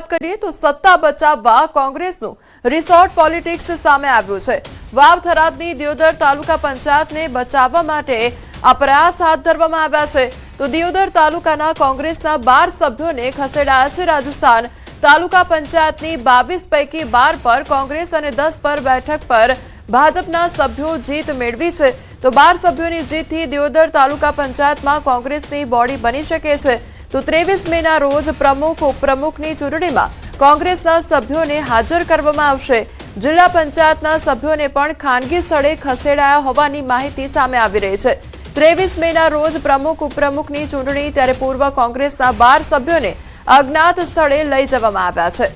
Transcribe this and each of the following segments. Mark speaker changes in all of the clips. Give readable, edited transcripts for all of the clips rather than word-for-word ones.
Speaker 1: વાત કરીએ તો સત્તા બચાવવા કોંગ્રેસનું રિસોર્ટ પોલિટિક્સ સામે આવ્યું છે। વાવ થરાદની દિયોદર તાલુકા પંચાયતને બચાવવા માટે આ પ્રયાસ હાથ ધરવામાં આવ્યા છે। તો દિયોદર તાલુકાના કોંગ્રેસના 12 સભ્યોને ખસેડાયા છે રાજસ્થાન। તાલુકા પંચાયતની 22 પૈકી 12 પર કોંગ્રેસ અને 10 પર બેઠક પર ભાજપના સભ્યો જીત મેળવી છે। તો 12 સભ્યોની જીતથી દિયોદર તાલુકા પંચાયતમાં કોંગ્રેસની બોડી બની શકે છે। તો 23 મેના રોજ પ્રમુખ ઉપપ્રમુખની ચૂંટણીમાં કોંગ્રેસના સભ્યોને હાજર કરવામાં આવશે। જિલ્લા પંચાયતના સભ્યોને પણ ખાનગી સ્થળે ખસેડાયા હોવાની માહિતી સામે આવી રહી છે। 23 મેના રોજ પ્રમુખ ઉપપ્રમુખની ચૂંટણી ત્યારે પૂર્વ કોંગ્રેસના 12 સભ્યોને અજ્ઞાત સ્થળે લઈ જવામાં આવ્યા છે।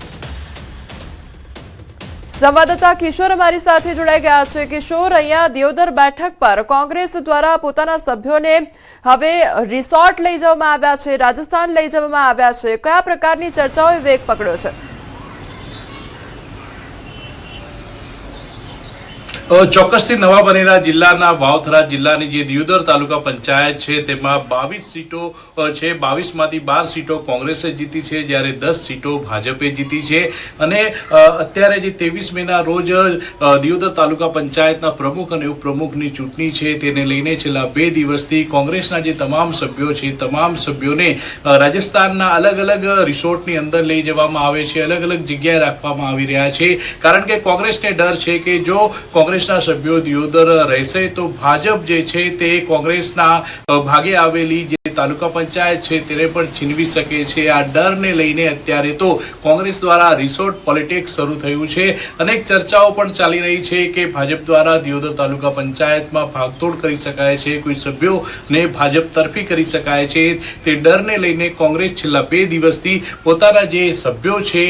Speaker 1: સંવાદદાતા કિશોર અમારી સાથે જોડાઈ ગયા છે। કિશોર, અહીંયા દિયોદર બેઠક પર કોંગ્રેસ દ્વારા પોતાના સભ્યોને હવે રિસોર્ટ લઈ જવામાં આવ્યા છે, રાજસ્થાન લઈ જવામાં આવ્યા છે। કયા પ્રકારની ચર્ચાઓએ વેગ પકડ્યો છે?
Speaker 2: ચોક્કસથી નવા બનેલા જિલ્લાના વાવથરા જિલ્લાની જે દિયોદર તાલુકા પંચાયત છે તેમાં 22 સીટો છે। 22 માંથી 12 સીટો કોંગ્રેસે જીતી છે, જ્યારે 10 સીટો ભાજપે જીતી છે। અને અત્યારે જે 23 મેના રોજ દિયોદર તાલુકા પંચાયતના પ્રમુખ અને ઉપપ્રમુખની ચૂંટણી છે તેને લઈને છેલ્લા 2 દિવસથી કોંગ્રેસના જે તમામ સભ્યો છે તમામ સભ્યોને રાજસ્થાનના અલગ અલગ રિસોર્ટની અંદર લઈ જવામાં આવે છે, અલગ અલગ જગ્યાએ રાખવામાં આવી રહ્યા છે। કારણ કે કોંગ્રેસને ડર છે કે જો કોંગ્રેસના સભ્યો દિયોદર રહેશે તો ભાજપ જે છે તે કોંગ્રેસના ભાગે આવેલી જે તાલુકા પંચાયત છે તેને પણ છીનવી શકે છે। આ ડરને લઈને અત્યારે તો કોંગ્રેસ દ્વારા રિસોર્ટ પોલિટિક્સ શરૂ થયું છે। અનેક ચર્ચાઓ પણ ચાલી રહી છે કે ભાજપ દ્વારા દિયોદર તાલુકા પંચાયતમાં ભાગતોડ કરી શકાય છે, કોઈ સભ્યોને ભાજપ તરફી કરી શકાય છે। તે ડરને લઈને કોંગ્રેસ છેલ્લા 2 દિવસથી પોતાના જે સભ્યો છે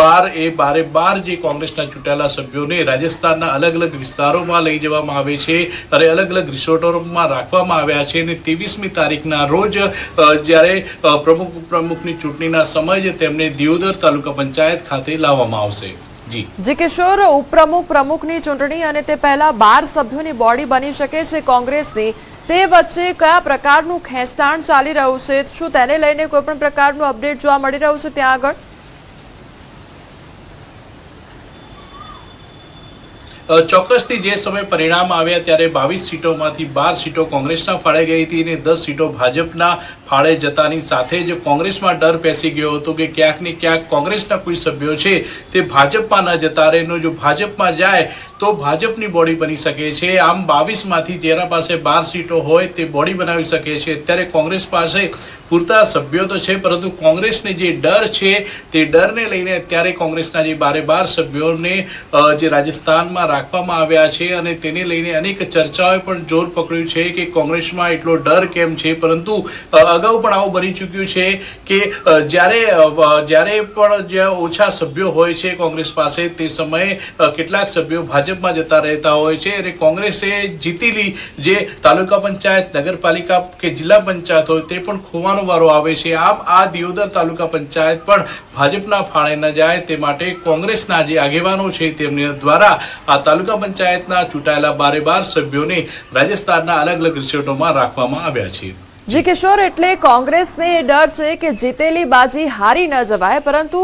Speaker 2: 12 જે કોંગ્રેસના ચૂંટાયેલા સભ્યોને રાજસ્થાનના અલગ અલગ વિસ્તારોમાં લઈ જવામાં આવે છે અને અલગ અલગ રિસોર્ટોમાં રાખવામાં આવ્યા છે। અને 23મી તારીખના રોજ જ્યારે પ્રમુખ ઉપપ્રમુખની ચૂંટણીના સમયે તેમને દિયોદર તાલુકા પંચાયત ખાતે લાવવામાં આવશે।
Speaker 1: જી કિશોર, ઉપપ્રમુખ પ્રમુખની ચૂંટણી અને તે પહેલા 12 સભ્યોની બોડી બની શકે છે કોંગ્રેસની, તે વચ્ચે કયા પ્રકારનું ખેંચતાણ ચાલી રહ્યું છે? શું તેને લઈને કોઈ પણ પ્રકારનું અપડેટ જોવા મળી રહ્યું છે ત્યાં આગળ?
Speaker 2: ચોક્કસથી જે સમય પરિણામ આવ્યા ત્યારે 22 સીટોમાંથી 12 સીટો કોંગ્રેસના ફાળે ગઈ હતી અને 10 સીટો ભાજપના ફાળે જતાની સાથે જ કોંગ્રેસમાં ડર પેસી ગયો હતો કે ક્યાંક ને ક્યાંક કોંગ્રેસના કોઈ સભ્યો છે તે ભાજપમાં ન જતા રહે, જો ભાજપમાં જાય તો ભાજપની બોડી બની શકે છે। આમ 22 માંથી જેના પાસે 12 સીટો હોય તે બોડી બનાવી શકે છે। અત્યારે કોંગ્રેસ પાસે પૂરતા સભ્યો તો છે, પરંતુ કોંગ્રેસને જે ડર છે તે ડરને લઈને અત્યારે કોંગ્રેસના જે 12 સભ્યોને જે રાજસ્થાનમાં રાખવામાં આવ્યા છે અને તેને લઈને અનેક ચર્ચાઓએ પણ જોર પકડ્યું છે કે કોંગ્રેસમાં એટલો ડર કેમ છે। પરંતુ અગાઉ પણ આવું બની ચૂક્યું છે કે જ્યારે પણ જે ઓછા સભ્યો હોય છે કોંગ્રેસ પાસે તે સમયે કેટલાક સભ્યો ભાજપમાં જતા રહેતા હોય છે અને કોંગ્રેસે જીતેલી જે તાલુકા પંચાયત, નગરપાલિકા કે જિલ્લા પંચાયત હોય તે પણ ખોવાનો વારો આવે છે। આમ આ દિયોદર તાલુકા પંચાયત પણ ભાજપના ફાળે ન જાય તે માટે કોંગ્રેસના જે આગેવાનો છે તેમની દ્વારા આ તાલુકા પંચાયતના ચૂંટાયેલા 12 સભ્યોને રાજસ્થાનના અલગ અલગ રિસોર્ટોમાં રાખવામાં આવ્યા છે।
Speaker 1: જી કિશોર, એટલે કોંગ્રેસને ડર છે કે જીતેલી બાજી હારી ન જવાય, પરંતુ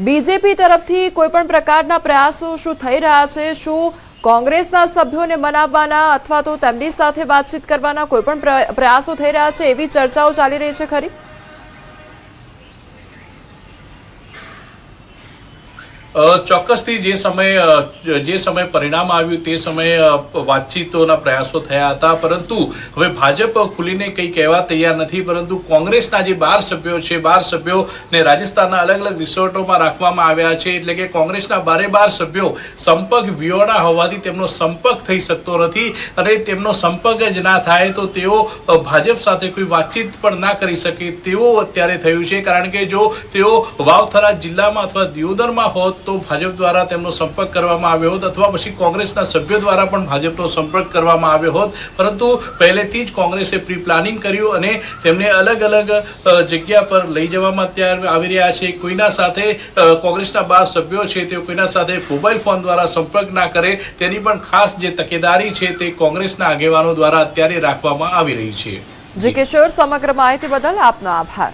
Speaker 1: બીજેપી તરફથી કોઈ પણ પ્રકારના પ્રયાસો શું થઈ રહ્યા છે? શું કોંગ્રેસના સભ્યોને મનાવવાના અથવા તો તેમની સાથે વાતચીત કરવાના કોઈ પણ પ્રયાસો થઈ રહ્યા છે એવી ચર્ચાઓ ચાલી રહી છે ખરી?
Speaker 2: ચોક્કસથી જે સમય પરિણામ આવ્યું તે સમયે વાતચીતોના પ્રયાસો થયા હતા, પરંતુ હવે ભાજપ ખુલીને કંઈ કહેવા તૈયાર નથી। પરંતુ કોંગ્રેસના જે 12 સભ્યો છે 12 સભ્યોને રાજસ્થાનના અલગ અલગ રિસોર્ટોમાં રાખવામાં આવ્યા છે। એટલે કે કોંગ્રેસના 12 સભ્યો સંપર્ક વિહોણા હોવાથી તેમનો સંપર્ક થઈ શકતો નથી અને તેમનો સંપર્ક જ ના થાય તો તેઓ ભાજપ સાથે કોઈ વાતચીત પણ ના કરી શકે તેવું અત્યારે થયું છે। કારણ કે જો તેઓ વાવથરા જિલ્લામાં અથવા દિયોદરમાં હોત તો ભાજપ દ્વારા તેમનો સંપર્ક કરવામાં આવ્યો હોત અથવા પછી કોંગ્રેસના સભ્યો દ્વારા પણ ભાજપનો સંપર્ક કરવામાં આવ્યો હોત, પરંતુ પહેલેથી જ કોંગ્રેસે પ્રી પ્લાનિંગ કર્યું અને તેમને અલગ અલગ જગ્યા પર લઈ જવામાં અત્યારે આવી રહ્યા છે। કોઈના સાથે કોંગ્રેસના 12 સભ્યો છે તે કોઈના સાથે મોબાઈલ ફોન દ્વારા સંપર્ક ના કરે તેની પણ ખાસ જે તકેદારી છે તે કોંગ્રેસના આગેવાનો દ્વારા અત્યારે રાખવામાં આવી રહી છે।
Speaker 1: જી કિશોર, સમગ્ર માહિતી બદલ આપનો આભાર।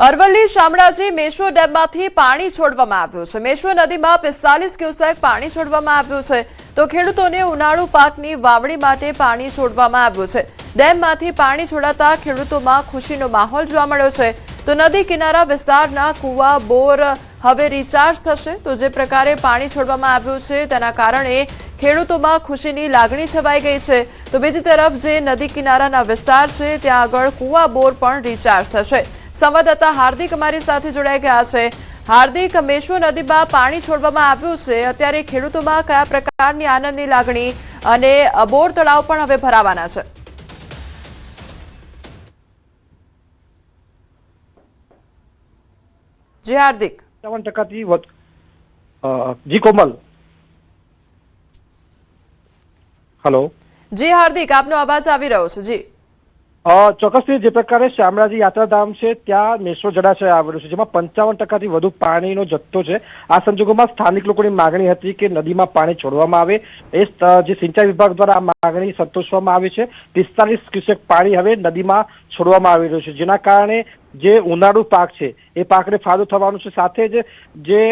Speaker 1: અરવલ્લી શામળાજી મેશ્વો ડેમમાંથી પાણી છોડવામાં આવ્યું છે। મેશ્વો નદીમાં 45 ક્યુસેક પાણી છોડવામાં આવ્યું છે તો ખેડૂતોને ઉનાળુ પાકની વાવણી માટે પાણી છોડવામાં આવ્યું છે। ડેમમાંથી પાણી છોડાતા ખેડૂતોમાં ખુશીનો માહોલ જોવા મળ્યો છે તો નદી કિનારા વિસ્તારના કુવા બોર હવે રિચાર્જ થશે તો જે પ્રકારે પાણી છોડવામાં આવ્યું છે તેના કારણે ખેડૂતોમાં ખુશીની લાગણી છવાઈ ગઈ છે તો બીજી તરફ જે નદી કિનારાના વિસ્તાર છે ત્યાં આગળ કુવા બોર પણ રિચાર્જ થશે। સંવાદદાતા હાર્દિક અમારી સાથે જોડાઈ ગયા છે। હાર્દિક, મેશ્વો નદીમાં પાણી છોડવામાં આવ્યું છે, અત્યારે ખેડૂતોમાં કયા પ્રકારની આનંદની લાગણી અને બોર તળાવ પણ હવે ભરાવાના છે? જી હાર્દિક।
Speaker 3: 55% જી કોમલ, હેલો।
Speaker 1: જી હાર્દિક, આપનો અવાજ આવી રહ્યો છે। જી
Speaker 3: ચોક્કસથી જે પ્રકારે શામળાજી યાત્રાધામ છે ત્યાં મેશ્વો જળાશય આવેલું છે જેમાં 55% વધુ પાણીનો જથ્થો છે। આ સંજોગોમાં સ્થાનિક લોકોની માગણી હતી કે નદીમાં પાણી છોડવામાં આવે, એ જે સિંચાઈ વિભાગ દ્વારા આ માગણી સંતોષવામાં આવી છે। 45 ક્યુસેક પાણી હવે નદીમાં છોડવામાં આવી રહ્યું છે જેના કારણે જે ઉનાળુ પાક છે એ પાકને ફાયદો થવાનો છે, સાથે જ જે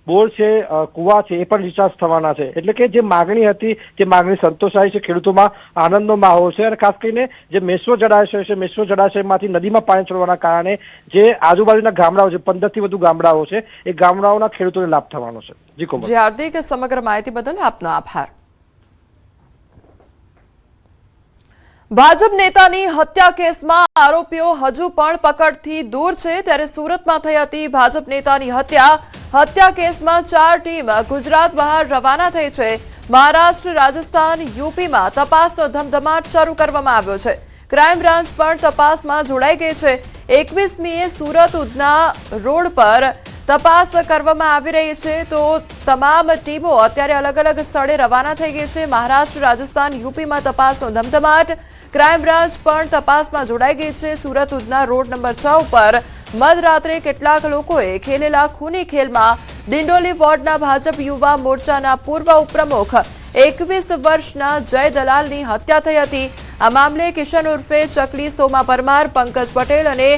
Speaker 3: બોર છે, કુવા છે એ પણ રિચાર્જ થવાના છે। એટલે કે જે માગણી હતી તે માગણી સંતોષાઈ છે, ખેડૂતોમાં આનંદનો માહોલ છે અને ખાસ કરીને જે મેશ્વો જળાશય છે, મેશ્વો જળાશયમાંથી નદીમાં પાણી છોડવાના કારણે જે આજુબાજુના ગામડાઓ છે, 15 થી વધુ ગામડાઓ છે, એ ગામડાઓના ખેડૂતોને લાભ થવાનો છે। જી કોમલ।
Speaker 1: જી હાર્દિક, સમગ્ર માહિતી બદલ આપનો આભાર। ભાજપ નેતાની હત્યા કેસમાં આરોપીઓ હજુ પણ પકડથી દૂર છે ત્યારે સુરતમાં થઈ હતી ભાજપ નેતાની હત્યા કેસમાં 4 ટીમ ગુજરાત બહાર રવાના થઈ છે। મહારાષ્ટ્ર, રાજસ્થાન, યુપીમાં તપાસનો ધમધમાટ શરૂ કરવામાં આવ્યો છે। ક્રાઇમ બ્રાન્ચ પણ તપાસમાં જોડાઈ ગઈ છે। 21મીએ સુરત ઉધના રોડ પર તપાસ કરવામાં આવી રહી છે તો તમામ ટીમો અત્યારે અલગ અલગ સ્થળે રવાના થઈ ગઈ છે। મહારાષ્ટ્ર, રાજસ્થાન, યુપીમાં તપાસનો ધમધમાટ, ક્રાઇમ બ્રાન્ચ પણ તપાસમાં જોડાઈ ગઈ છે। સુરત ઉધના રોડ નંબર 6 ઉપર મધરાત્રે કેટલાક લોકોએ ખેલેલા ખૂની ખેલમાં ડિંડોલી વોર્ડના ભાજપ યુવા મોરચાના પૂર્વ ઉપપ્રમુખ 21 વર્ષના જય દલાલની હત્યા થઈ હતી। આ મામલે કિશન ઉર્ફે ચકલી, સોમા પરમાર, પંકજ પટેલ અને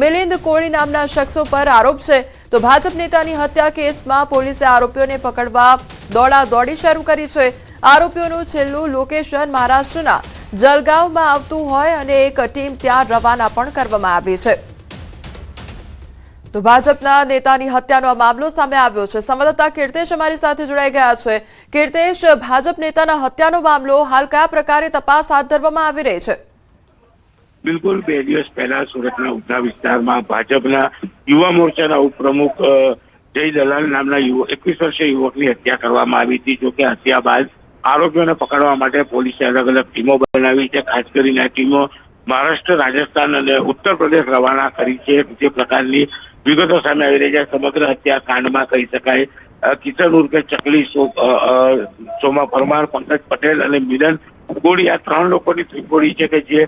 Speaker 1: મિલિંદ કોળી નામના શખ્સો પર આરોપ છે તો ભાજપ નેતાની હત્યા કેસમાં પોલીસે આરોપીઓને પકડવા દોડાદોડી શરૂ કરી છે। આરોપીઓનું છેલ્લું લોકેશન મહારાષ્ટ્રના જલગાંવમાં આવતું હોય અને એક ટીમ ત્યાં રવાના પણ કરવામાં આવી છે તો ભાજપના નેતાની હત્યાનો આ મામલો સામે આવ્યો છે। સંવાદદાતા કીર્તેશ અમારી સાથે જોડાઈ ગયા છે। કીર્તેશ, ભાજપ નેતાના હત્યાનો મામલો હાલ કયા પ્રકારે તપાસ હાથ ધરવામાં આવી રહી છે?
Speaker 4: બિલકુલ, 2 દિવસ પહેલા સુરતના ઉધના વિસ્તારમાં ભાજપના યુવા મોરચાના ઉપપ્રમુખ જય દલાલ નામના 21 વર્ષીય યુવકની હત્યા કરવામાં આવી હતી। જોકે હત્યા બાદ આરોપીઓને પકડવા માટે પોલીસે અલગ અલગ ટીમો બનાવી છે। ખાસ કરીને આ ટીમો મહારાષ્ટ્ર, રાજસ્થાન અને ઉત્તર પ્રદેશ રવાના કરી છે। જે પ્રકારની વિગતો સામે આવી રહી છે સમગ્ર હત્યાકાંડમાં કહી શકાય કિશન ઉર્ફે ચકલી, સોમા પરમાર, પંકજ પટેલ અને મિલન કોળી આ 3 લોકોની ત્રિકોળી છે કે જે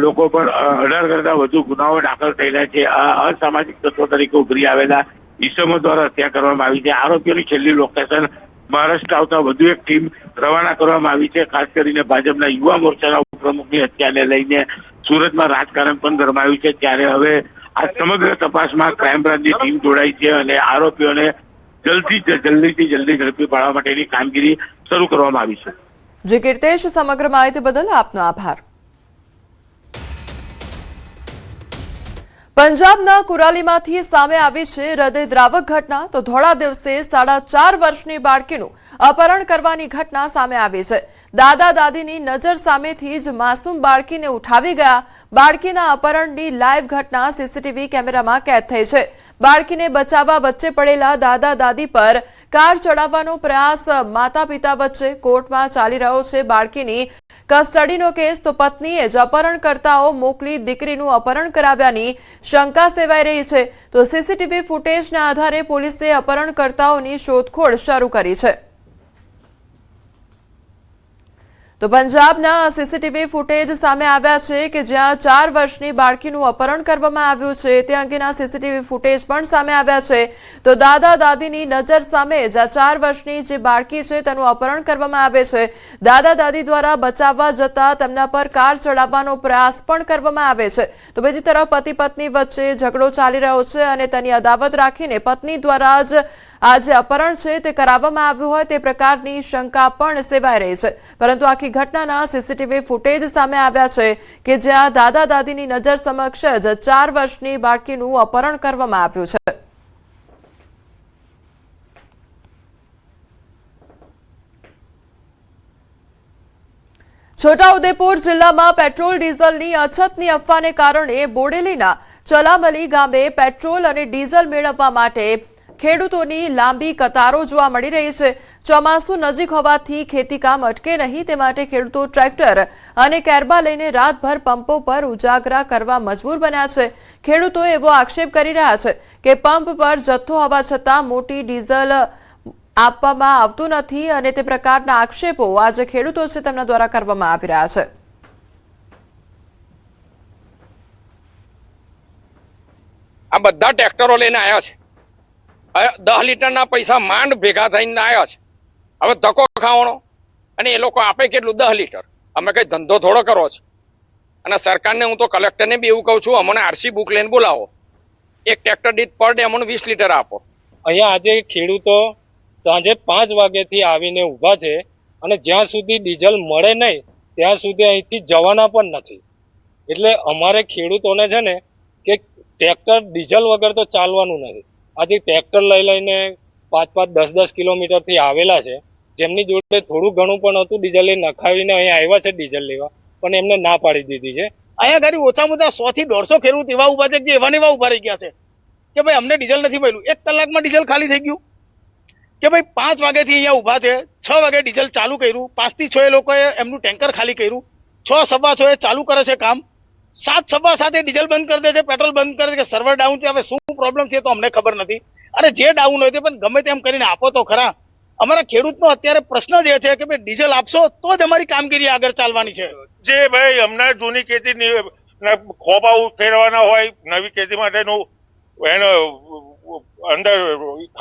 Speaker 4: લોકો પર 18 કરતા વધુ ગુનાઓ દાખલ થયેલા છે। આ અસામાજિક તત્વો તરીકે ઉભરી આવેલા ઇસમો દ્વારા હત્યા કરવામાં આવી છે। આરોપીઓની છેલ્લી લોકેશન મહારાષ્ટ્ર આવતા વધુ એક ટીમ રવાના કરવામાં આવી છે। ખાસ કરીને ભાજપના યુવા મોરચાના ઉપપ્રમુખની હત્યાને લઈને સુરતમાં રાજકારણ પણ ગરમાયું છે ત્યારે હવે આ સમગ્ર તપાસમાં ક્રાઇમ બ્રાન્ચની ટીમ જોડાઈ છે અને આરોપીઓને જલ્દીથી જલ્દી ઝડપી પાડવા માટેની કામગીરી શરૂ કરવામાં આવી છે।
Speaker 1: જી કીર્તેશ, સમગ્ર માહિતી બદલ આપનો આભાર। પંજાબના કુરાલીમાંથી સામે આવી છે હૃદયદ્રાવક ઘટના તો ધોળા દિવસે 4.5 વર્ષની બાળકીનું અપહરણ કરવાની ઘટના સામે આવી છે। દાદા દાદીની નજર સામેથી જ માસૂમ બાળકીને ઉઠાવી ગયા। બાળકીના અપહરણની લાઈવ ઘટના સીસીટીવી કેમેરામાં કેદ થઈ છે। બાળકીને બચાવવા વચ્ચે પડેલા દાદા દાદી પર કાર ચડાવવાનો પ્રયાસ માતા પિતા વચ્ચે કોર્ટમાં ચાલી રહ્યો છે। બાળકીની કસ્ટડીનો કેસ તો પત્નીએ જ અપહરણકર્તાઓ મોકલી દીકરીનું અપહરણ કરાવ્યાની શંકા સેવાઈ રહી છે તો સીસીટીવી ફૂટેજના આધારે પોલીસે અપહરણકર્તાઓની શોધખોળ શરૂ કરી છે। તો પંજાબના સીસીટીવી ફૂટેજ સામે આવ્યા છે કે જ્યાં 4 વર્ષની બાળકીનું અપહરણ કરવામાં આવ્યું છે તે અંગેના સીસીટીવી ફૂટેજ પણ સામે આવ્યા છે તો દાદા દાદીની નજર સામે જ આ 4 વર્ષની જે બાળકી છે તેનું અપહરણ કરવામાં આવે છે દાદા દાદી દ્વારા બચાવવા જતા તેમના પર કાર ચડાવવાનો પ્રયાસ પણ કરવામાં આવે છે તો બીજી તરફ પતિ પત્ની વચ્ચે ઝઘડો ચાલી રહ્યો છે અને તેની અદાવત રાખીને પત્ની દ્વારા જ આ જે અપહરણ છે તે કરાવવામાં આવ્યું હોય તે પ્રકારની શંકા પણ સેવાઈ રહી છે પરંતુ આખી ઘટનાના સીસીટીવી ફૂટેજ સામે આવ્યા છે કે જ્યાં દાદા દાદીની નજર સમક્ષ જ 4 વર્ષની બાળકીનું અપહરણ કરવામાં આવ્યું છે. છોટાઉદેપુર જિલ્લામાં પેટ્રોલ ડીઝલની અછતની અફવાને કારણે બોડેલીના ચલામલી ગામે પેટ્રોલ અને ડીઝલ મેળવવા માટે ખેડૂતોની લાંબી કતારો જોવા મળી રહી છે. ચોમાસું નજીક હોવાથી ખેતીકામ અટકે નહીં તે માટે ખેડૂતો ટ્રેક્ટર અને કેરબા લઈને રાતભર પંપો પર ઉજાગરા કરવા મજબૂર બન્યા છે. ખેડૂતો એવો આક્ષેપ કરી રહ્યા છે કે પંપ પર જથ્થો હોવા છતાં મોટી ડીઝલ આપવામાં આવતું નથી અને તે પ્રકારના આક્ષેપો આજે ખેડૂતો છે તેમના દ્વારા કરવામાં આવી રહ્યા છે.
Speaker 5: આ બધા ટ્રેક્ટરો લઈને આવ્યા છે. 10 લીટરના પૈસા માંડ ભેગા થઈને આવ્યા છે. હવે ધક્કો ખાવાનો અને એ લોકો આપે કેટલું 10 લીટર. અમે કઈ ધંધો થોડો કરો છો. અને સરકારને હું તો કલેક્ટરને બી એવું કહું છું અમને આરસી બુક લઈને બોલાવો. એક ટ્રેક્ટર દીઠ પર ડે અમને 20 લીટર આપો.
Speaker 6: અહીંયા આજે ખેડૂતો સાંજે 5 વાગ્યાથી આવીને ઊભા છે અને જ્યાં સુધી ડીઝલ મળે નહીં ત્યાં સુધી અહીંથી જવાના પણ નથી. એટલે અમારે ખેડૂતોને છે ને કે ટ્રેક્ટર ડીઝલ વગર તો ચાલવાનું નથી. આજે ટ્રેક્ટર લઈ લઈને 5-5, 10-10 કિલોમીટરથી આવેલા છે જેમની જોડે થોડું ઘણું પણ હતું ડીઝલ એ નખાવીને અહીંયા આવ્યા છે ડીઝલ લેવા પણ એમને ના પાડી દીધી છે.
Speaker 7: અહીંયા ગાડી ઓછામાં ઓછા 100 થી 150 ખેડૂત એવા ઉભા છે કે એવા ને એવા ઉભા રહી ગયા છે કે ભાઈ અમને ડીઝલ નથી મળ્યું. 1 કલાકમાં ડીઝલ ખાલી થઈ ગયું કે ભાઈ 5 વાગ્યાથી અહીંયા ઉભા છે, 6 વાગે ડીઝલ ચાલુ કર્યું, 5 થી 6 એ લોકોએ એમનું ટેન્કર ખાલી કર્યું, 6 સવા 6 એ ચાલુ કરે છે કામ, 7 સવા 7 એ ડીઝલ બંધ કરી દે છે, પેટ્રોલ બંધ કરે છે કે સર્વર ડાઉન છે. હવે શું પ્રોબ્લેમ છે તો અમને ખબર નથી. અરે જે ડાઉન હોય તે પણ ગમે તેમ કરીને આપો તો ખરા. અમારા ખેડૂતનો અત્યારે પ્રશ્ન જે છે કે ભાઈ ડીઝલ આપશો તો જ અમારી કામગીરી આગળ ચાલવાની છે.
Speaker 8: જે ભાઈ હમણાં જૂની ખેતી ખોબા ફેરવાના હોય નવી ખેતી માટેનું એનો અંદર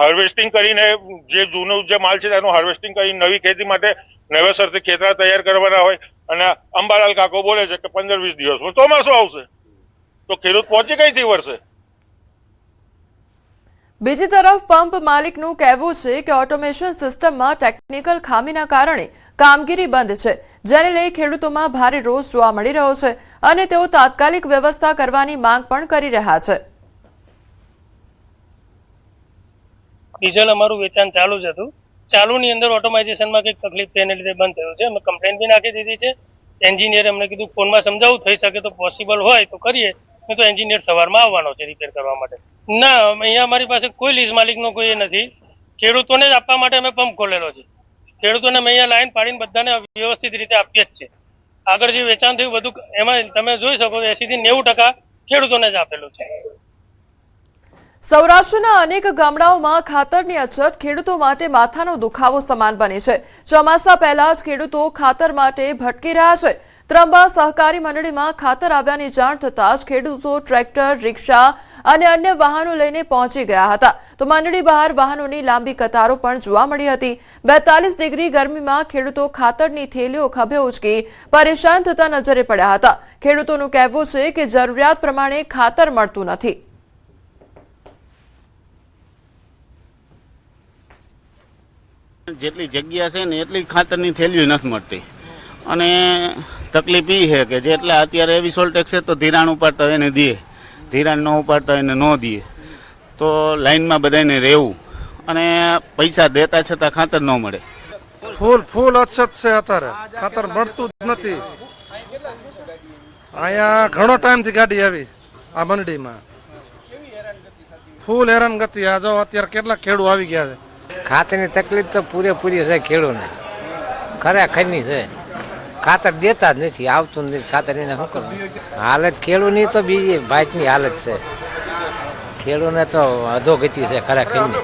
Speaker 8: હાર્વેસ્ટિંગ કરીને જે જૂનો જે માલ છે તેનું હાર્વેસ્ટિંગ કરીને નવી ખેતી માટે નવેસરથી ખેતરા તૈયાર કરવાના હોય અને અંબાલાલ કાકો બોલે છે કે 15-20 દિવસમાં ચોમાસું આવશે તો ખેડૂત પહોંચી કઈથી વળશે.
Speaker 1: બીજી તરફ પંપ માલિકનું કહેવું છે કે ઓટોમેશન સિસ્ટમમાં ટેકનિકલ ખામીના કારણે કામગીરી બંધ છે જેને લઈ ખેડૂતોમાં ભારે રોષ જોવા મળી રહ્યો છે અને તેઓ તાત્કાલિક વ્યવસ્થા કરવાની માંગ પણ કરી રહ્યા છે.
Speaker 6: ડીઝલ અમારું વેચાણ ચાલુ જ હતું. ચાલુની અંદર ઓટોમાઇઝેશનમાં કંઈક તકલીફ તેને લીધે બંધ થયું છે. અમે કમ્પ્લેન બી નાખી દીધી છે. એન્જિનિયરે અમને કીધું ફોનમાં સમજાવું થઈ શકે તો પોસિબલ હોય તો કરીએ નહીં તો એન્જિનિયર સવારમાં આવવાનો છે રિપેર કરવા માટે. ના અહીંયા અમારી પાસે કોઈ લીઝ માલિકનો કોઈ નથી. ખેડૂતોને જ આપવા માટે અમે પંપ ખોલેલો છે. ખેડૂતોને અમે અહીંયા લાઈન પાડીને બધાને વ્યવસ્થિત રીતે આપીએ જ છે. આગળ જે વેચાણ થયું બધું એમાં તમે જોઈ શકો 80 થી 90% ખેડૂતોને જ આપેલું છે.
Speaker 1: સૌરાષ્ટ્રના અનેક ગામડાઓમાં ખાતરની અછત ખેડૂતો માટે માથાનો દુખાવો સમાન બની છે. ચોમાસા પહેલા જ ખેડૂતો ખાતર માટે ભટકી રહ્યા છે. ત્રંબા સહકારી મંડળીમાં ખાતર આવ્યાની જાણ થતાં જ ખેડૂતો ટ્રેક્ટર, રિક્ષા અને અન્ય વાહનો લઈને પહોંચી ગયા હતા તો મંડળી બહાર વાહનોની લાંબી કતારો પણ જોવા મળી હતી. 42 ડિગ્રી ગરમીમાં ખેડૂતો ખાતરની થેલીઓ ખભે ઉચકી પરેશાન થતા નજરે પડ્યા હતા. ખેડૂતોનું કહેવું છે કે જરૂરિયાત પ્રમાણે ખાતર મળતું નથી.
Speaker 9: જેટલી જગ્યા છે ને એટલી ખાતરની થેલીઓ નથી મળતી અને તકલીફ એ છે કે જેટલા અત્યારે એવી સોલ્ટેક્સ છે તો ધિરાણ ઉપાડતા એને દે, ધિરાણ ન ઉપાડતા એને ન દે તો લાઈનમાં બધાને રહેવું અને પૈસા દેતા છતાં ખાતર ન મળે.
Speaker 10: ફૂલ અછત છે અત્યારે, ખાતર મળતું જ નથી. અહીંયા ઘણો ટાઈમથી ગાડી આવી આ મંડળીમાં, ફૂલ હેરાનગતિ. આ જો અત્યારે કેટલા ખેડૂત આવી ગયા છે.
Speaker 11: ખાતરની તકલીફ તો પૂરેપૂરી છે ખેડૂતને, ખરેખરની છે. ખાતર દેતા જ નથી, આવતું નથી ખાતર. એને શું કરવું? હાલત ખેડૂતની તો બીજી ભાતની હાલત છે. ખેડૂતને તો અધોગતિ છે ખરેખરની.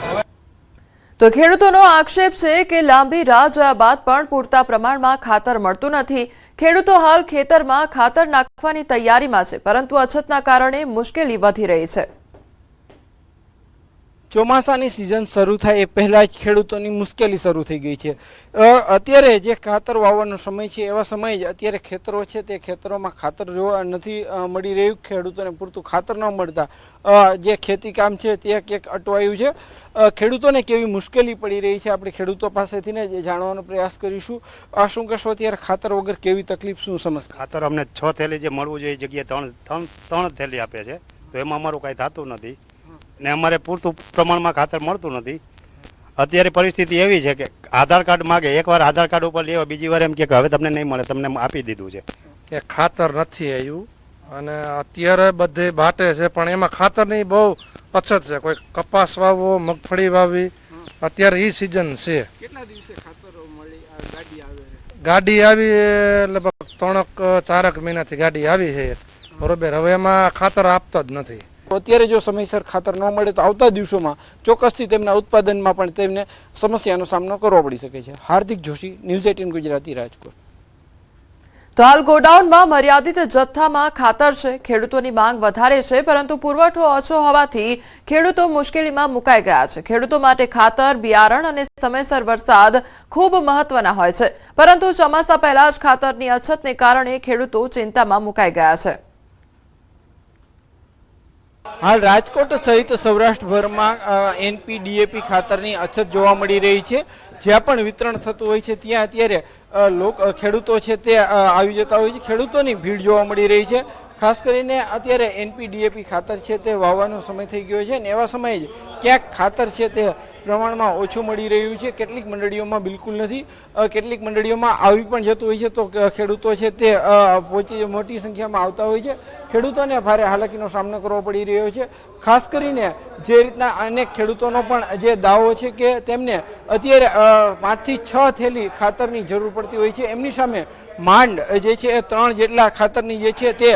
Speaker 1: તો ખેડૂતોનો આક્ષેપ છે કે લાંબી રાહ જોયા બાદ પણ પૂરતા પ્રમાણમાં ખાતર મળતું નથી. ખેડૂતો હાલ ખેતરમાં ખાતર નાખવાની તૈયારીમાં છે, પરંતુ અછતના કારણે મુશ્કેલી વધી રહી છે.
Speaker 10: ચોમાસાની સિઝન શરૂ થાય એ પહેલા જ ખેડૂતોની મુશ્કેલી શરૂ થઈ ગઈ છે. અત્યારે જે ખાતર વાવવાનો સમય છે એવા સમયે જ અત્યારે ખેતરો છે તે ખેતરોમાં ખાતર જોવા નથી મળી રહ્યું. ખેડૂતોને પૂરતું ખાતર ન મળતા જે ખેતી કામ છે તે ક્યાંક અટવાયું છે. ખેડૂતોને કેવી મુશ્કેલી પડી રહી છે આપણે ખેડૂતો પાસેથી ને જાણવાનો પ્રયાસ કરીશું. શું કહેશો અત્યારે ખાતર વગર કેવી તકલીફ, શું સમસ્યા?
Speaker 12: ખાતર અમને 6 થેલી જે મળવું જોઈએ એ જગ્યાએ ત્રણ થેલી આપે છે, તો એમાં અમારું કાંઈ થતું નથી ને અમારે પૂરતું પ્રમાણમાં ખાતર મળતું નથી. અત્યારે પરિસ્થિતિ એવી છે કે આધાર કાર્ડ માગે, એકવાર આધાર કાર્ડ ઉપર લેવા, બીજી વાર એમ કે હવે તમને નહીં મળે, તમને આપી દીધું છે.
Speaker 10: એ ખાતર નથી આવ્યું અને અત્યારે બધે બાટે છે, પણ એમાં ખાતરની બહુ અછત છે. કોઈ કપાસ વાવવો, મગફળી વાવી, અત્યારે એ સિઝન છે. કેટલા દિવસે ખાતર મળી? ગાડી આવી લગભગ 3-4 મહિનાથી ગાડી આવી છે, બરોબર. હવે એમાં ખાતર આપતા જ નથી. અત્યારે જો સમયસર ખાતર ન મળે તો આવતા દિવસોમાં ચોક્કસથી તેમના ઉત્પાદનમાં પણ તેમને સમસ્યાનો સામનો કરવો પડી શકે છે. હાર્દિક જોશી, ન્યૂઝ 18 ગુજરાતી, રાજકોટ.
Speaker 1: તો હાલ ગોડાઉનમાં મર્યાદિત જથ્થામાં ખાતર છે. ખેડૂતોની માંગ વધારે છે, પરંતુ પુરવઠો ઓછો હોવાથી ખેડૂતો મુશ્કેલીમાં મુકાઈ ગયા છે. ખેડૂતો માટે ખાતર, બિયારણ અને સમયસર વરસાદ ખૂબ મહત્વના હોય છે, પરંતુ ચોમાસા પહેલા જ ખાતરની અછતને કારણે ખેડૂતો ચિંતામાં મુકાઈ ગયા છે.
Speaker 10: હાલ રાજકોટ સહિત સૌરાષ્ટ્રભરમાં NP DAP ખાતરની અછત જોવા મળી રહી છે. જ્યાં પણ વિતરણ થતું હોય છે ત્યાં અત્યારે ખેડૂતો છે તે આવી જતા હોય છે. ખેડૂતોની ભીડ જોવા મળી રહી છે. ખાસ કરીને અત્યારે NP DAP ખાતર છે તે વાવવાનો સમય થઈ ગયો છે ને એવા સમયે જ ક્યાંક ખાતર છે તે પ્રમાણમાં ઓછું મળી રહ્યું છે. કેટલીક મંડળીઓમાં બિલકુલ નથી, કેટલીક મંડળીઓમાં આવી પણ જતું હોય છે, તો ખેડૂતો છે તે મોટી સંખ્યામાં આવતા હોય છે. ખેડૂતોને ભારે હાલાકીનો સામનો કરવો પડી રહ્યો છે. ખાસ કરીને જે રીતના અનેક ખેડૂતોનો પણ જે દાવો છે કે તેમને અત્યારે 5 થી 6 થેલી ખાતરની જરૂર પડતી હોય છે, એમની સામે માંડ જે છે એ 3 જેટલા ખાતરની જે છે તે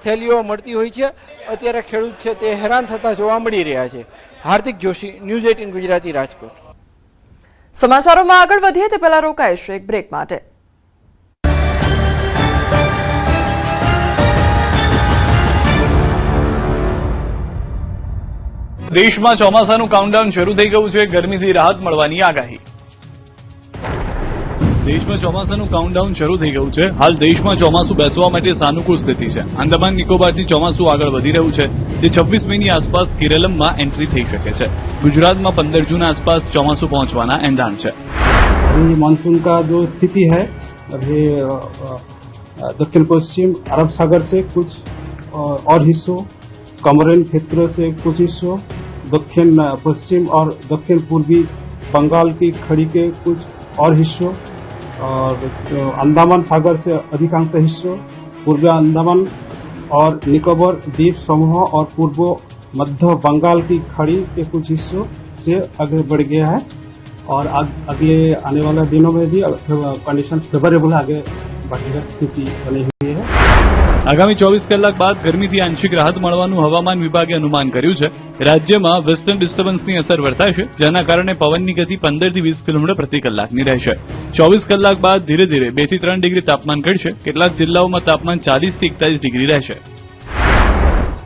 Speaker 10: થેલીઓ મળતી હોય છે. અત્યારે ખેડૂત છે તે હેરાન થતા જોવા મળી રહ્યા છે. હાર્દિક જોશી, ન્યૂઝ 18 ગુજરાતી, રાજકોટ.
Speaker 1: સમાચારોમાં આગળ વધીએ તે પહેલા રોકાઈશું એક બ્રેક માટે.
Speaker 13: દેશમાં ચોમાસાનું કાઉન્ટડાઉન શરૂ થઈ ગયું છે. ગરમીથી રાહત મળવાની આગાહી. દેશમાં ચોમાસાનું કાઉન્ટડાઉન શરૂ થઈ ગયું છે. હાલ દેશમાં ચોમાસું બેસવા માટે સાનુકૂળ સ્થિતિ છે. આંદામાન નિકોબારથી ચોમાસું આગળ વધી રહ્યું છે, જે 26 મેની આસપાસ કેરળમાં એન્ટ્રી થઈ શકે છે. ગુજરાતમાં 15 जून आसपास ચોમાસું પહોંચવાના એંધાણ છે.
Speaker 14: मानसून का जो स्थिति है अभी दक्षिण पश्चिम अरब सागर से कुछ और हिस्सों, कमरन क्षेत्र से कुछ हिस्सों, दक्षिण पश्चिम और दक्षिण पूर्वी बंगाल की खाड़ी के कुछ और हिस्सों और अंडमान सागर से अधिकांश हिस्सों, पूर्वी अंडमान और निकोबार द्वीप समूह और पूर्व मध्य बंगाल की खाड़ी के कुछ हिस्सों से आगे बढ़ गया है और अगले आने वाले दिनों में भी कंडीशन फेवरेबल आगे बढ़ने की स्थिति बनी हुई है.
Speaker 13: આગામી 24 કલાક બાદ ગરમીથી આંશિક રાહત મળવાનું હવામાન વિભાગે અનુમાન કર્યું છે. રાજ્યમાં વેસ્ટર્ન ડિસ્ટર્બન્સની અસર વર્તાશે, જેના કારણે પવનની ગતિ 15 થી 20 કિલોમીટર પ્રતિ કલાકની રહેશે. 24 કલાક બાદ ધીરે ધીરે 2 થી 3 ડિગ્રી તાપમાન ઘટશે. કેટલાક જિલ્લાઓમાં તાપમાન 40 થી 41 ડિગ્રી રહેશે.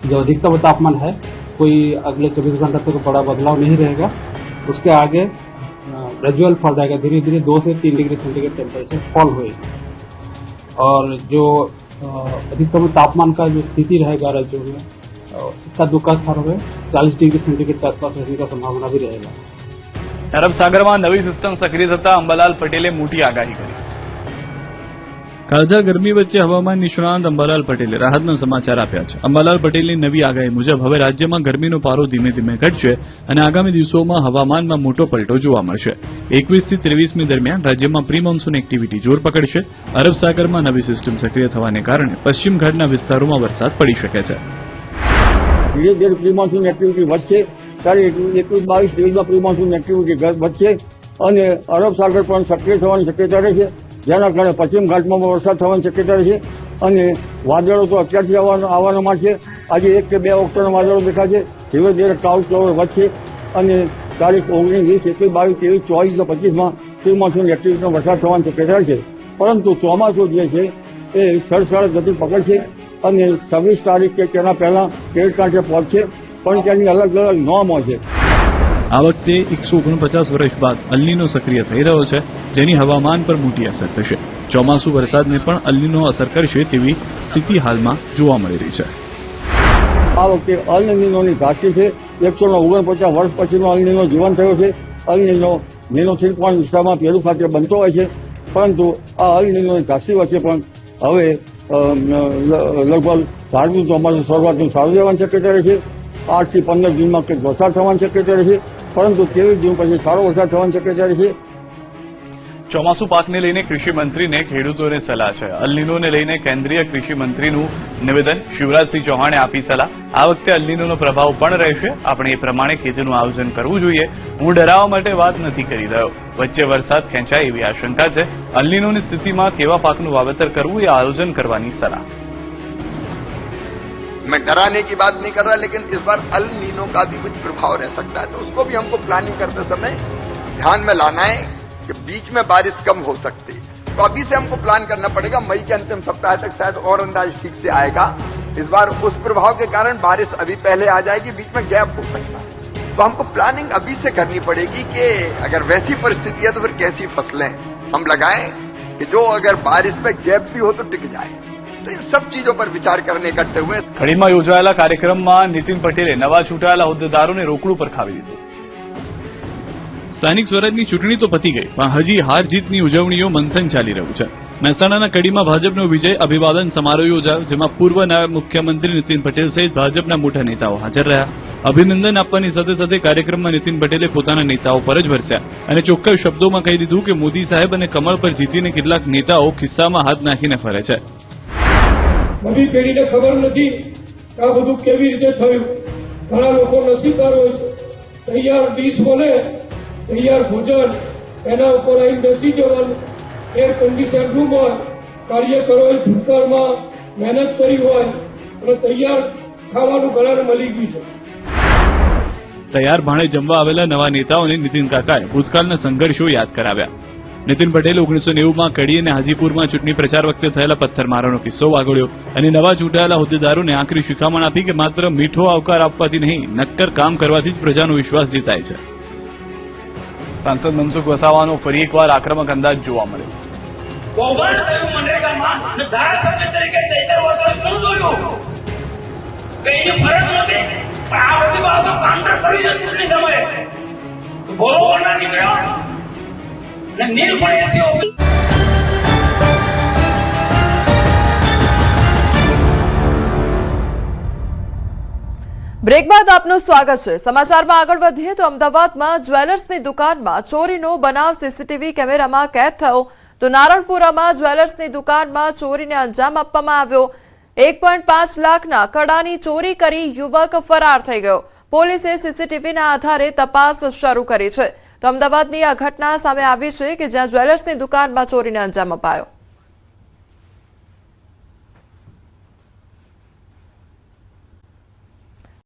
Speaker 14: जो अधिकतम तापमान है कोई अगले 24 घंटे तक बड़ा बदलाव नहीं रहेगा. उसके आगे ग्रेजुअल फॉल जाएगा, धीरे धीरे 2 से 3 डिग्री सेंटीग्रेड टेम्परेचर फॉल होएगी और जो अधिकतम तापमान का जो स्थिति रहेगा राज्यों में इसका दुखद स्थानों में 40 डिग्री सेंटीग्रेड के आसपास रहने का संभावना भी रहेगा.
Speaker 13: અરબ સાગરમાં નવી સિસ્ટમ સક્રિય થતા અંબાલાલ પટેલે મોટી આગાહી કરી. કાળઝાળ ગરમી વચ્ચે હવામાન નિષ્ણાંત અંબાલાલ પટેલે રાહતના સમાચાર આપ્યા છે. અંબાલાલ પટેલની નવી આગાહી મુજબ હવે રાજ્યમાં ગરમીનો પારો ધીમે ધીમે ઘટશે અને આગામી દિવસોમાં હવામાનમાં મોટો પલટો જોવા મળશે. 21 થી 23મી દરમિયાન રાજ્યમાં પ્રી મોન્સૂન એક્ટિવિટી જોર પકડશે. અરબ સાગરમાં નવી સિસ્ટમ સક્રિય થવાને કારણે પશ્ચિમ ઘાટના વિસ્તારોમાં વરસાદ પડી શકે છે.
Speaker 15: ધીરે ધીરે પ્રી મોન્સૂન એક્ટિવિટી વધશે. ત્યારે 21-22 પ્રી મોન્સૂન એક્ટિવિટી વધશે અને અરબ સાગર પણ સક્રિય થવાની શક્યતા રહેશે, જેના કારણે પશ્ચિમ ઘાટમાં વરસાદ થવાની શક્યતા છે અને વાદળો તો અત્યારથી આવવાના છે. આજે 1 કે 2 ઓક્ટોબરના વાદળો દેખાશે. ધીરે ધીરે ક્લાઉડ કવર વધશે અને તારીખ 19, 20, 21, 22, 23, 24 પ્રી મોન્સૂન એક્ટિવિટીનો વરસાદ થવાની શક્યતા છે. પરંતુ ચોમાસું જે છે એ સરસળ ગતિ પકડશે અને 26 તારીખ કે તેના પહેલા ક્રેડિટ કાર્ડ પહોંચશે, પણ તેની અલગ અલગ નોર્મો છે.
Speaker 13: આ વખતે 149 વર્ષ બાદ અલ્નીનો સક્રિય થઈ રહ્યો છે, જેની હવામાન પર મોટી અસર થશે. ચોમાસુ વરસાદને પણ અલ્નીનો અસર કરશે તેવી સ્થિતિ હાલમાં જોવા મળી રહી છે.
Speaker 15: આ વખતે અલ નીનોની ઘાટી છે. 149 વર્ષ પછીનો અલ નીનો જીવન થયો છે. અલ નીનો ત્રિકોણ વિસ્તારમાં પેરુ ખાતે બનતો હોય છે, પરંતુ આ અલ નીનોની ઘાટી વચ્ચે પણ હવે લગભગ ધારનું ચોમાસું શરૂઆતનું સારું રહેવાની શક્યતા રહે છે. 8 થી 15 જૂનમાં કંઈક વરસાદ થવાની શક્યતા રહે છે, પરંતુ 23 જૂન પછી સારો વરસાદ થવાની શક્યતા રહે છે.
Speaker 13: ચોમાસુ પાકને લઈને કૃષિ મંત્રીને ખેડૂતોને સલાહ છે. અલ્નીનોને લઈને કેન્દ્રીય કૃષિ મંત્રીનું નિવેદન, શિવરાજસિંહ ચૌહાણે આપી સલાહ. આ વખતે અલ્નીનોનો પ્રભાવ પણ રહેશે, આપણે એ પ્રમાણે ખેતીનું આયોજન કરવું જોઈએ. હું ડરાવવા માટે વાત નથી કરી રહ્યો, વચ્ચે વરસાદ ખેંચાય એવી આશંકા છે. અલ્નીનોની સ્થિતિમાં કેવા પાકનું વાવેતર કરવું એ આયોજન કરવાની સલાહ.
Speaker 16: मैं डराने की बात नहीं कर रहा, लेकिन इस बार अल नीनो का भी कुछ प्रभाव रह सकता है, तो उसको भी हमको प्लानिंग करते समय ध्यान में लाना है कि बीच में बारिश कम हो सकती है. तो अभी से हमको प्लान करना पड़ेगा. मई के अंतिम सप्ताह तक शायद और अंदाज ठीक से आएगा. इस बार उस प्रभाव के कारण बारिश अभी पहले आ जाएगी, बीच में गैप हो सकता है. तो हमको प्लानिंग अभी से करनी पड़ेगी कि अगर वैसी परिस्थिति है तो फिर कैसी फसलें हम लगाएं कि जो अगर बारिश में गैप भी हो तो टिक जाए. तो इन सब चीजों पर विचार करने करते हुए
Speaker 13: खड़ीમાં યોજાયેલા કાર્યક્રમમાં નીતિન પટેલે નવા ચૂંટાયેલા હોદ્દેદારોને રોકડું પર ખાવી દીધું. સ્થાનિક સ્વરાજની ચૂંટણી તો પતી ગઈ, પણ હજી હાર જીતની ઉજવણીઓ મંથન ચાલી રહ્યું છે. મહેસાણાના કડીમાં ભાજપનો વિજય અભિવાદન સમારોહ યોજાયો, જેમાં પૂર્વ નાયબ મુખ્યમંત્રી નીતિન પટેલ સહિત ભાજપના મોટા નેતાઓ હાજર રહ્યા. અભિનંદન આપવાની સાથે સાથે કાર્યક્રમમાં નીતિન પટેલે પોતાના નેતાઓ પર જ વરસ્યા અને ચોખ્ખા શબ્દોમાં કહી દીધું કે મોદી સાહેબ અને કમળ પર જીતીને કેટલાક નેતાઓ ખિસ્સામાં હાથ નાખીને ફરે છે.
Speaker 17: નવી પેઢીને ખબર નથી આ બધું કેવી રીતે થયું. ઘણા લોકો નસીબદાર હોય છે, તૈયાર ડીશ મળે, તૈયાર ભોજન, એના ઉપર અહીં બેસી જવાનું, એર કન્ડિશન રૂમ હોય, કાર્યકરો ભૂતકાળમાં મહેનત કરી હોય અને તૈયાર ખાવાનું ઘણાને મળી ગયું છે.
Speaker 13: તૈયાર ભાણે જમવા આવેલા નવા નેતાઓને નીતિન કાકાએ ભૂતકાળના સંઘર્ષો યાદ કરાવ્યા. નીતિન પટેલે 1990માં કડી અને હાજીપુરમાં ચૂંટણી પ્રચાર વખતે થયેલા પથ્થરમારાનો કિસ્સો વાગોળ્યો અને નવા ચૂંટાયેલા હોદ્દેદારોને આખરી શિખામણ આપી કે માત્ર મીઠો આવકાર આપવાથી નહીં, નક્કર કામ કરવાથી જ પ્રજાનો વિશ્વાસ જીતાય છે. સાંસદ મનસુખ વસાવાનો ફરી એકવાર આક્રમક અંદાજ જોવા મળ્યો.
Speaker 1: બ્રેક બાદ આપનું સ્વાગત છે. સમાચારમાં આગળ વધીએ તો અમદાવાદમાં જ્વેલર્સની દુકાનમાં ચોરીનો બનાવ સીસીટીવી કેમેરામાં કેદ થયો. તો નારણપુરામાં જ્વેલર્સની દુકાનમાં ચોરીને અંજામ આપવામાં આવ્યો. 1.5 લાખના કડાની ચોરી કરી યુવક ફરાર થઈ ગયો. પોલીસે સીસીટીવીના આધારે તપાસ શરૂ કરી છે. તો અમદાવાદની આ ઘટના સામે આવી છે કે જ્યાં જ્વેલર્સની દુકાનમાં ચોરીને અંજામ અપાયો.